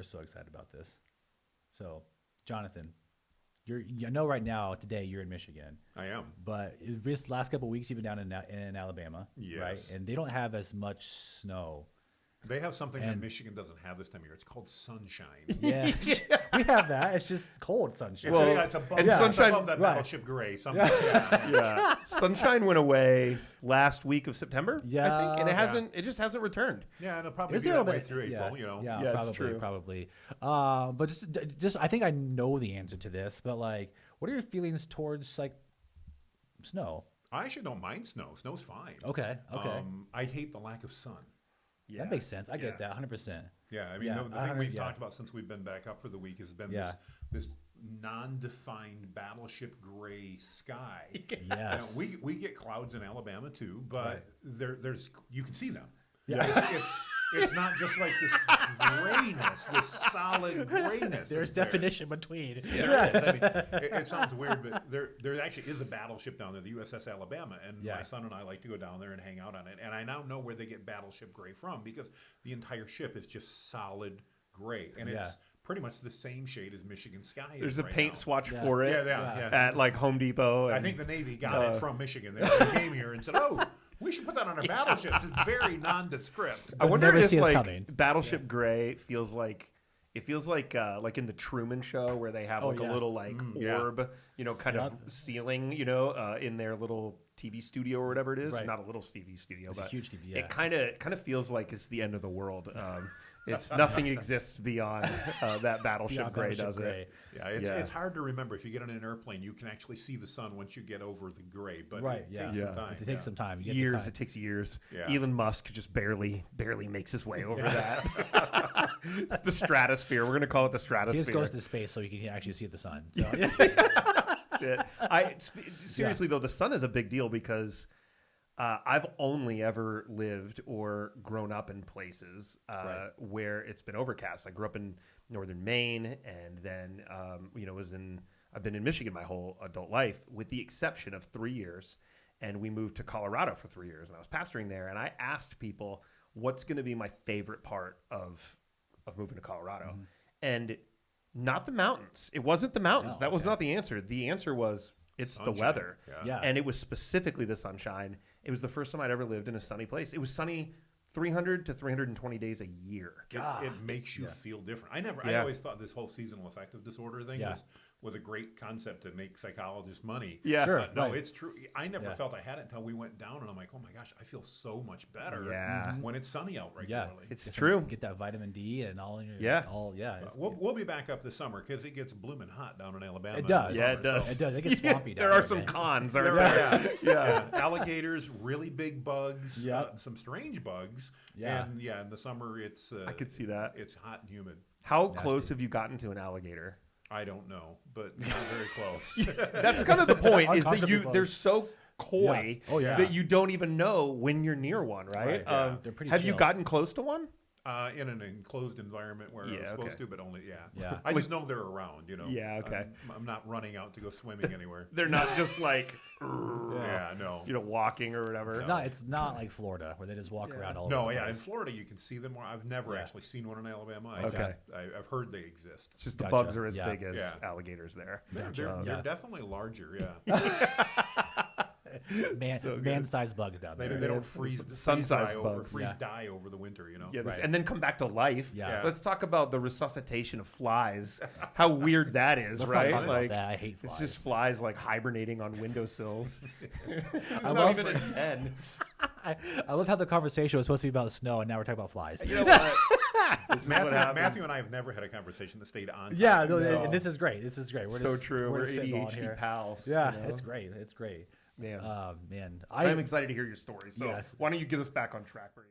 we're so excited about this. So, Jonathan, I know right now today you're in Michigan. I am. But this last couple of weeks you've been down in Alabama, Yes. right? And they don't have as much snow. They have something that Michigan doesn't have this time of year. It's called sunshine. Yeah, we have that. It's just cold sunshine. It's above, sunshine, above that right. Battleship Gray. Yeah. Sunshine went away last week of September, Yeah. I think, and it just hasn't returned. Yeah, and it'll probably Is be there that a way bit- through April, Yeah, Yeah, it's probably. true. But just I think I know the answer to this. But like, what are your feelings towards like snow? I actually don't mind snow. Snow's fine. Okay. I hate the lack of sun. That makes sense. I get that 100%. Yeah, I mean, Yeah, the thing we've 100, talked about since we've been back up for the week has been this non-defined Battleship Gray sky. Yes. We get clouds in Alabama too, but there's you can see them. Yeah. It's not just like this grayness, this solid grayness. There's definition between. There is. I mean, it sounds weird, but there actually is a battleship down there, the USS Alabama, and my son and I like to go down there and hang out on it. And I now know where they get Battleship Gray from because the entire ship is just solid gray, and it's pretty much the same shade as Michigan sky is. There's a right paint now. swatch for it at like Home Depot. And, I think the Navy got it from Michigan. They came here and said, "Oh, we should put that on our battleships." It's very nondescript. I wonder never if see us like coming. Battleship Gray feels like in the Truman Show where they have a little orb, kind of ceiling, in their little TV studio or whatever it is. Right. Not a little TV studio, It's but a huge TV. it kind of feels like it's the end of the world. It's nothing exists beyond that Battleship Gray, does it? Yeah, it's hard to remember. If you get on an airplane, you can actually see the sun once you get over the gray, but it takes some time. It takes some time. You get the Years. time. It takes years. Yeah. Elon Musk just barely makes his way over that. It's the stratosphere. We're going to call it the stratosphere. He just goes to space so he can actually see the sun. So. That's it. Seriously, though, the sun is a big deal because I've only ever lived or grown up in places where it's been overcast. I grew up in northern Maine, and then I've been in Michigan my whole adult life, with the exception of 3 years. And we moved to Colorado for 3 years, and I was pastoring there. And I asked people, "What's going to be my favorite part of moving to Colorado?" Mm-hmm. And not the mountains. It wasn't the mountains. That was not the answer. The answer was it's sunshine. The weather. Yeah. And it was specifically the sunshine. It was the first time I'd ever lived in a sunny place. It was sunny 300 to 320 days a year. It makes you feel different. I always thought this whole seasonal affective disorder thing was a great concept to make psychologists money. Yeah. Sure. No, it's true. I never felt I had it until we went down, and I'm like, oh my gosh, I feel so much better when it's sunny out regularly. It's true. Get that vitamin D and all in your We'll be back up this summer because it gets blooming hot down in Alabama. It does. Yeah, it does. It does. It gets swampy down there are some cons, aren't there? Yeah. Alligators, really big bugs, some strange bugs. Yeah. And in the summer it's I could see that. It's hot and humid. How close have you gotten to an alligator? I don't know, but not very close. That's kind of the point, is that they're so coy that you don't even know when you're near one, right? They're pretty have chill. you gotten close to one? In an enclosed environment where I'm supposed to, but only Yeah. I just know they're around. Yeah, okay. I'm not running out to go swimming anywhere. They're not just like no. Walking or whatever. It's not like Florida where they just walk around all over. No, the in place. Florida you can see them more. I've never actually seen one in Alabama. I've heard they exist. It's just the bugs are as big as alligators there. They're definitely larger. Yeah. Man-sized bugs down there. They don't freeze sun-sized bugs. Die over the winter. And then come back to life. Yeah. Let's talk about the resuscitation of flies. How weird that is, Let's right? not talk about that. I hate flies. It's just flies like hibernating on windowsills. It's I not love even a 10. I love how the conversation was supposed to be about snow, and now we're talking about flies. You know what? This is what happens. Matthew and I have never had a conversation that stayed on. Yeah, and this is great. This is great. We're so true. We're spitballing ADHD here. pals. Yeah, it's great. It's great. Man. Man. I'm excited to hear your story. So Yes. why don't you get us back on track, Brady?